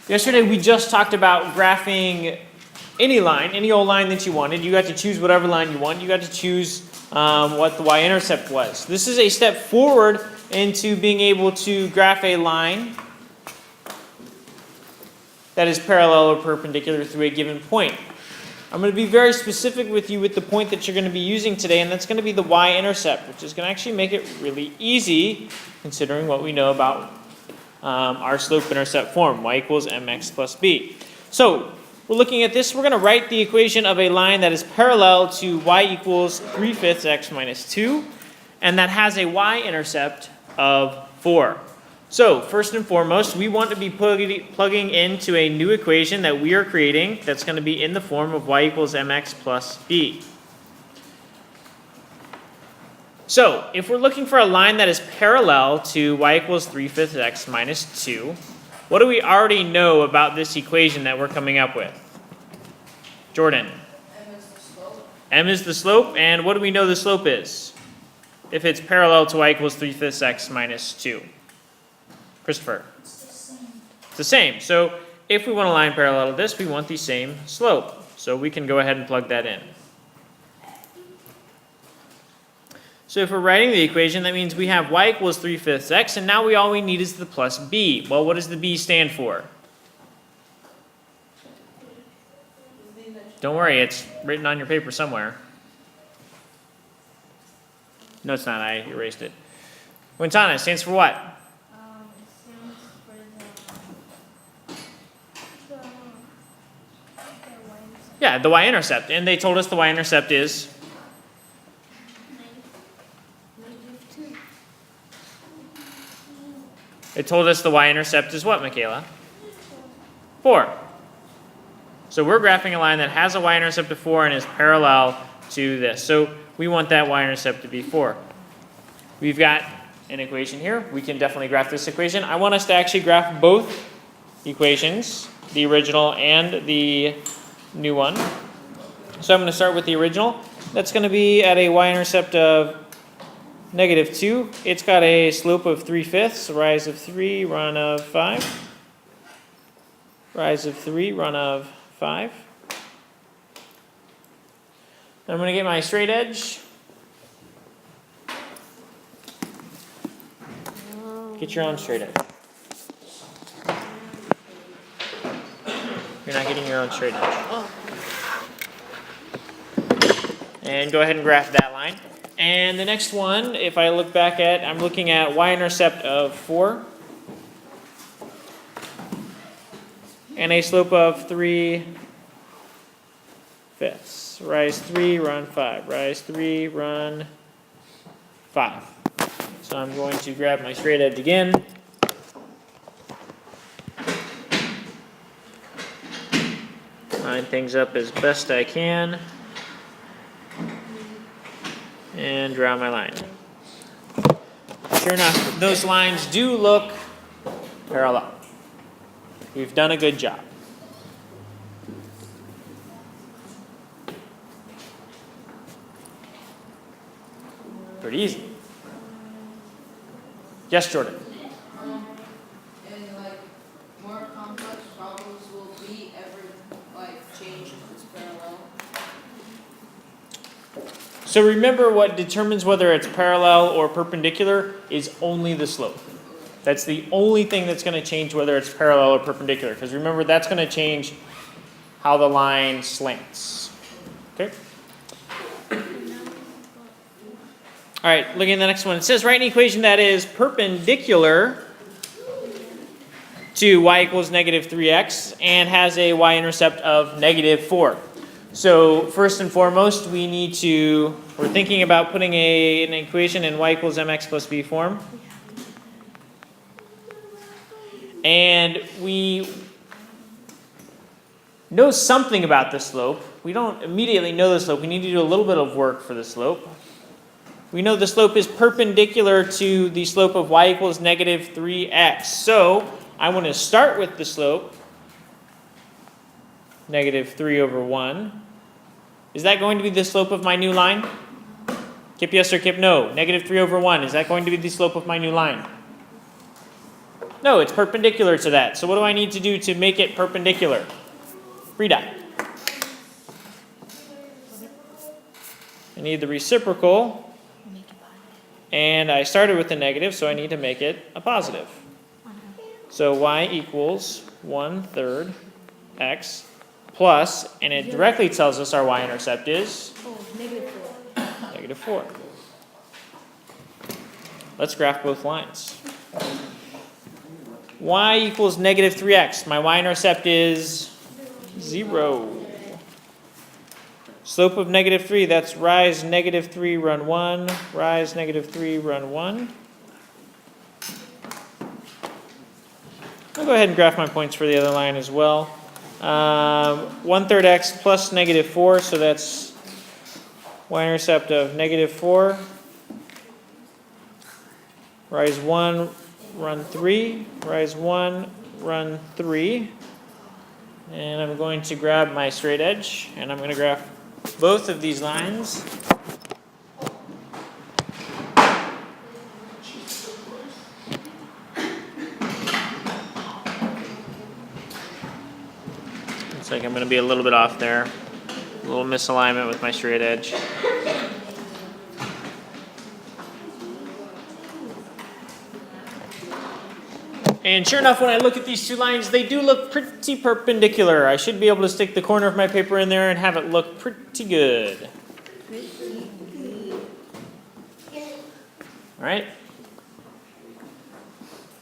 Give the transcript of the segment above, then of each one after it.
Yesterday we just talked about graphing any line, any old line that you wanted. You got to choose whatever line you want. You got to choose what the y-intercept was. This is a step forward into being able to graph a line that is parallel or perpendicular through a given point. I'm going to be very specific with you with the point that you're going to be using today, and that's going to be the y-intercept, which is going to actually make it really easy considering what we know about our slope-intercept form, y equals mx plus b. So we're looking at this. We're going to write the equation of a line that is parallel to y equals 3/5 x minus 2, and that has a y-intercept of 4. So first and foremost, we want to be plugging into a new equation that we are creating that's going to be in the form of y equals mx plus b. So if we're looking for a line that is parallel to y equals 3/5 x minus 2, what do we already know about this equation that we're coming up with? Jordan? M is the slope. M is the slope, and what do we know the slope is? If it's parallel to y equals 3/5 x minus 2. Christopher? It's the same. It's the same. So if we want a line parallel to this, we want the same slope. So we can go ahead and plug that in. So if we're writing the equation, that means we have y equals 3/5 x, and now all we need is the plus b. Well, what does the b stand for? Don't worry, it's written on your paper somewhere. No, it's not. I erased it. Quintana, it stands for what? It stands for the y-intercept. Yeah, the y-intercept. And they told us the y-intercept is? -2. They told us the y-intercept is what, Michaela? 4. So we're graphing a line that has a y-intercept of 4 and is parallel to this. So we want that y-intercept to be 4. We've got an equation here. We can definitely graph this equation. I want us to actually graph both equations, the original and the new one. So I'm going to start with the original. That's going to be at a y-intercept of -2. It's got a slope of 3/5, rise of 3, run of 5. Rise of 3, run of 5. I'm going to get my straight edge. Get your own straight edge. You're not getting your own straight edge. And go ahead and graph that line. And the next one, if I look back at, I'm looking at y-intercept of 4. And a slope of 3/5. Rise 3, run 5. Rise 3, run 5. So I'm going to grab my straight edge again. Line things up as best I can. And draw my line. Sure enough, those lines do look parallel. We've done a good job. Pretty easy. Yes, Jordan? And more complex problems will be every change if it's parallel. So remember, what determines whether it's parallel or perpendicular is only the slope. That's the only thing that's going to change whether it's parallel or perpendicular. Because remember, that's going to change how the line slants. Okay? All right, looking at the next one. It says, write an equation that is perpendicular to y equals -3x and has a y-intercept of -4. So first and foremost, we're thinking about putting an equation in y equals mx plus b form. And we know something about the slope. We don't immediately know the slope. We need to do a little bit of work for the slope. We know the slope is perpendicular to the slope of y equals -3x. So I want to start with the slope, -3/1. Is that going to be the slope of my new line? Kip yes or kip no. -3/1. Is that going to be the slope of my new line? No, it's perpendicular to that. So what do I need to do to make it perpendicular? Frida. I need the reciprocal. And I started with a negative, so I need to make it a positive. So y equals 1/3 x plus, and it directly tells us our y-intercept is? -4. Let's graph both lines. Y equals -3x. My y-intercept is 0. Slope of -3, that's rise -3, run 1, rise -3, run 1. I'll go ahead and graph my points for the other line as well. 1/3 x plus -4, so that's y-intercept of -4. Rise 1, run 3, rise 1, run 3. And I'm going to grab my straight edge, and I'm going to graph both of these lines. Looks like I'm going to be a little bit off there. A little misalignment with my straight edge. And sure enough, when I look at these two lines, they do look pretty perpendicular. I should be able to stick the corner of my paper in there and have it look pretty good. All right.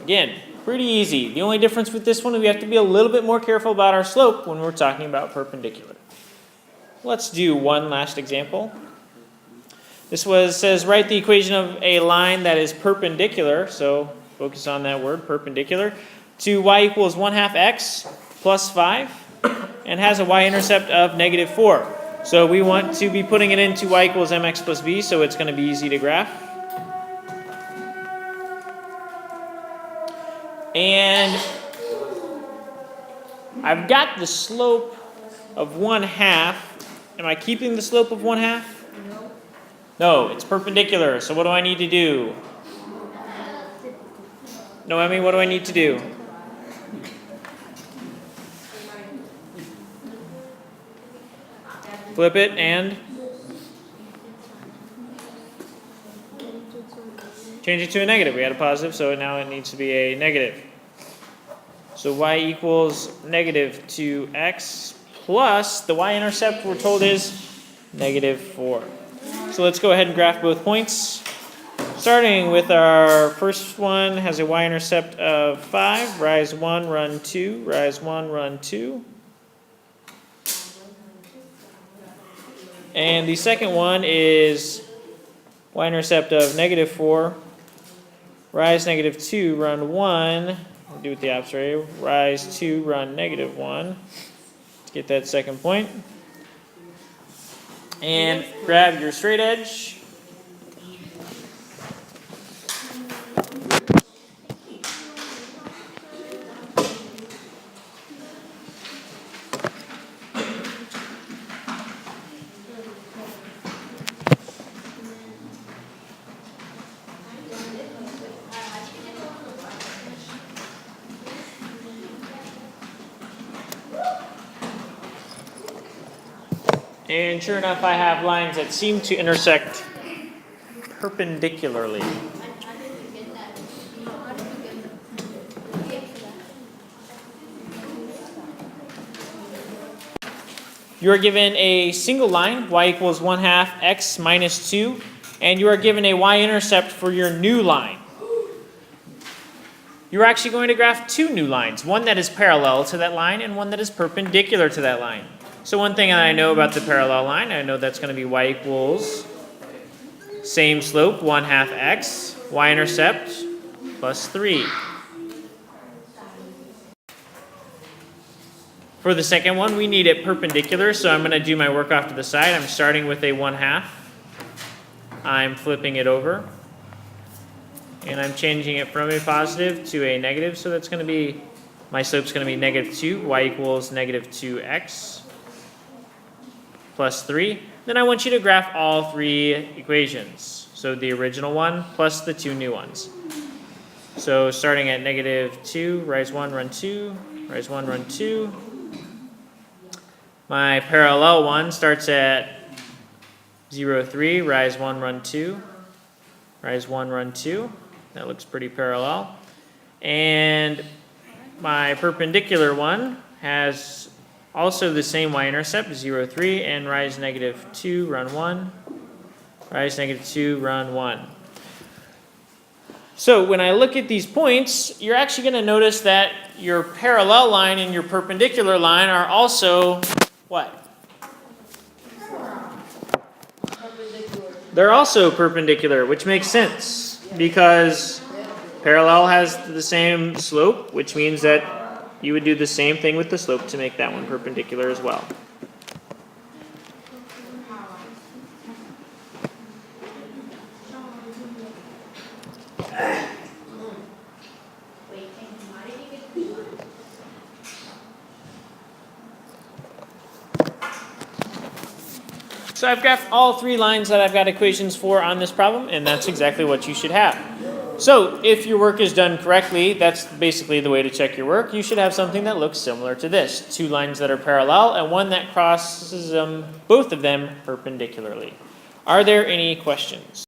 Again, pretty easy. The only difference with this one is we have to be a little bit more careful about our slope when we're talking about perpendicular. Let's do one last example. This says write the equation of a line that is perpendicular, so focus on that word, perpendicular, to y equals 1/2 x plus 5, and has a y-intercept of -4. So we want to be putting it into y equals mx plus b, so it's going to be easy to graph. And I've got the slope of 1/2. Am I keeping the slope of 1/2? No, it's perpendicular, so what do I need to do? Noemi, what do I need to do? Flip it and change it to a negative. We had a positive, so now it needs to be a negative. So y equals -2x plus the y-intercept we're told is -4. So let's go ahead and graph both points. Starting with our first one, has a y-intercept of 5, rise 1, run 2, rise 1, run 2. And the second one is y-intercept of -4, rise -2, run 1. We'll do it the opposite way, rise 2, run -1. Let's get that second point. And grab your straight edge. And sure enough, I have lines that seem to intersect perpendicularly. You are given a single line, y equals 1/2 x minus 2, and you are given a y-intercept for your new line. You're actually going to graph two new lines, one that is parallel to that line and one that is perpendicular to that line. So one thing that I know about the parallel line, I know that's going to be y equals same slope, 1/2 x, y-intercept plus 3. For the second one, we need it perpendicular, so I'm going to do my work off to the side. I'm starting with a 1/2. I'm flipping it over. And I'm changing it from a positive to a negative, so that's going to be, my slope's going to be -2, y equals -2x plus 3. Then I want you to graph all three equations. So the original one plus the two new ones. So starting at -2, rise 1, run 2, rise 1, run 2. My parallel one starts at 0, 3, rise 1, run 2, rise 1, run 2. That looks pretty parallel. And my perpendicular one has also the same y-intercept, 0, 3, and rise -2, run 1, rise -2, run 1. So when I look at these points, you're actually going to notice that your parallel line and your perpendicular line are also what? Perpendicular. They're also perpendicular, which makes sense because parallel has the same slope, which means that you would do the same thing with the slope to make that one perpendicular as well. So I've got all three lines that I've got equations for on this problem, and that's exactly what you should have. So if your work is done correctly, that's basically the way to check your work. You should have something that looks similar to this. Two lines that are parallel and one that crosses both of them perpendicularly. Are there any questions?